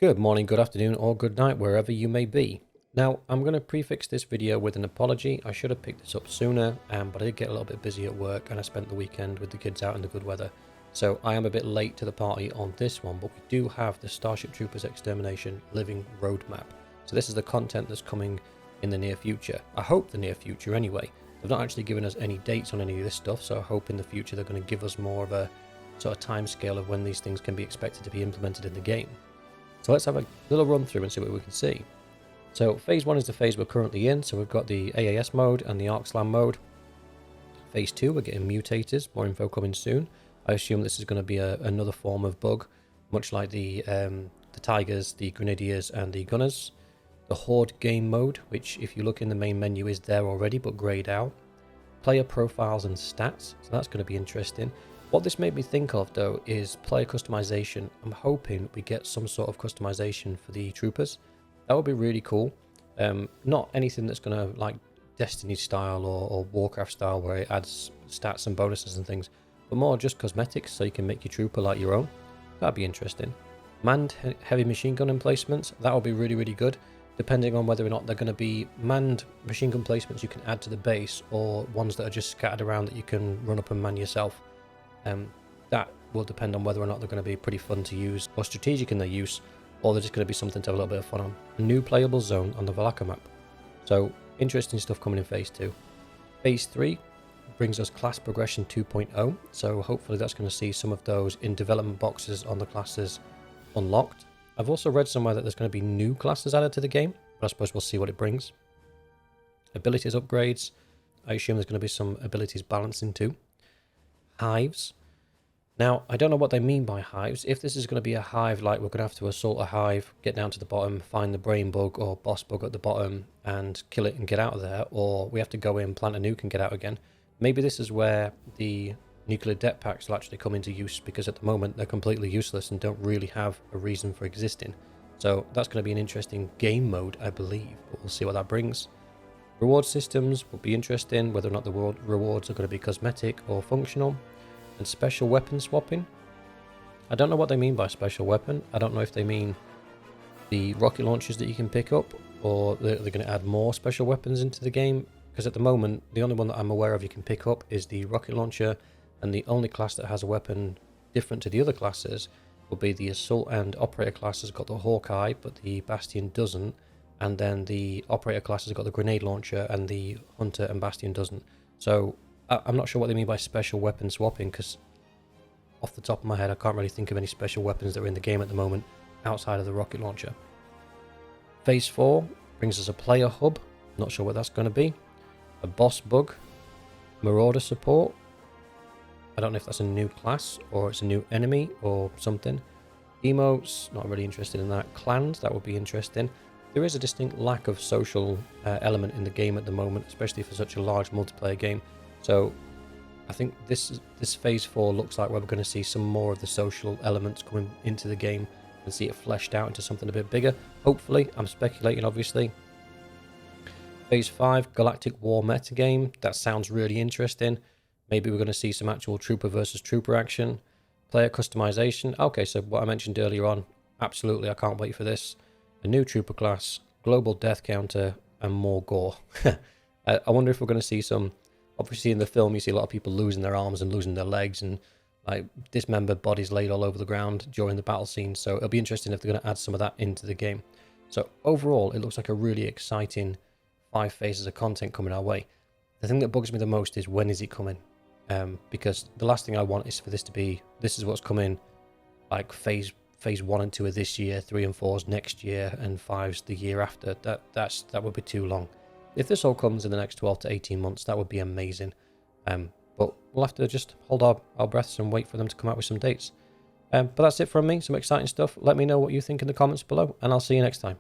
Good morning, good afternoon, or good night, wherever you may be. Now, I'm going to prefix this video with an apology. I should have picked this up sooner, but I did get a little bit busy at work and I spent the weekend with the kids out in the good weather. So I am a bit late to the party on this one, but we do have the Starship Troopers Extermination Living Roadmap. So this is the content that's coming in the near future. I hope the near future anyway. They've not actually given us any dates on any of this stuff, so I hope in the future they're going to give us more of a sort of time scale of when these things can be expected to be implemented in the game. So let's have a little run through and see what we can see. So phase 1 is the phase we're currently in. So we've got the AAS mode and the Arc Slam mode. Phase 2, we're getting mutators. More info coming soon. I assume this is going to be another form of bug, much like the Tigers, the Grenadiers and the Gunners. The Horde game mode, which if you look in the main menu is there already but greyed out. Player profiles and stats, so that's going to be interesting. What this made me think of though is player customization. I'm hoping we get some sort of customization for the troopers. That would be really cool. Not anything that's going to like Destiny style or Warcraft style where it adds stats and bonuses and things, but more just cosmetics so you can make your trooper like your own. That'd be interesting. Manned heavy machine gun emplacements, that would be really good, depending on whether or not they're going to be manned machine gun placements you can add to the base or ones that are just scattered around that you can run up and man yourself. That will depend on whether or not they're going to be pretty fun to use or strategic in their use, or they're just going to be something to have a little bit of fun on. A new playable zone on the Valaka map. So interesting stuff coming in phase 2. Phase 3 brings us class progression 2.0, so hopefully that's going to see some of those in development boxes on the classes unlocked. I've also read somewhere that there's going to be new classes added to the game, but I suppose we'll see what it brings. Abilities upgrades. I assume there's going to be some abilities balancing too. Hives. Now, I don't know what they mean by hives. If this is going to be a hive, like we're going to have to assault a hive, get down to the bottom, find the brain bug or boss bug at the bottom and kill it and get out of there, or we have to go in, plant a nuke and get out again. Maybe this is where the nuclear det packs will actually come into use, because at the moment they're completely useless and don't really have a reason for existing. So that's going to be an interesting game mode, I believe, but we'll see what that brings. Reward systems will be interesting, whether or not the rewards are going to be cosmetic or functional. And special weapon swapping. I don't know what they mean by special weapon. I don't know if they mean the rocket launchers that you can pick up, or they're going to add more special weapons into the game, because at the moment the only one that I'm aware of you can pick up is the rocket launcher, and the only class that has a weapon different to the other classes will be the assault and operator class has got the Hawkeye but the Bastion doesn't, and then the operator class has got the grenade launcher and the Hunter and Bastion doesn't. So I'm not sure what they mean by special weapon swapping, because off the top of my head I can't really think of any special weapons that are in the game at the moment outside of the rocket launcher. Phase 4 brings us a player hub, not sure what that's going to be. A boss bug, marauder support, I don't know if that's a new class or it's a new enemy or something. Emotes, not really interested in that. Clans, that would be interesting. There is a distinct lack of social element in the game at the moment, especially for such a large multiplayer game. So I think this phase 4 looks like we're going to see some more of the social elements coming into the game and see it fleshed out into something a bit bigger. Hopefully, I'm speculating obviously. Phase 5, Galactic War metagame. That sounds really interesting. Maybe we're going to see some actual trooper versus trooper action. Player customization. Okay, so what I mentioned earlier on, absolutely, I can't wait for this. A new trooper class, global death counter, and more gore. I wonder if we're going to see some. Obviously in the film you see a lot of people losing their arms and losing their legs and like dismembered bodies laid all over the ground during the battle scene, so it'll be interesting if they're going to add some of that into the game. So overall it looks like a really exciting 5 phases of content coming our way. The thing that bugs me the most is when is it coming, because the last thing I want is for this to be, this is what's coming, like phase 1 and 2 of this year, 3 and 4's next year, and 5's the year after. That would be too long. If this all comes in the next 12 to 18 months, that would be amazing. But we'll have to just hold our breaths and wait for them to come out with some dates. But that's it from me, some exciting stuff. Let me know what you think in the comments below, and I'll see you next time.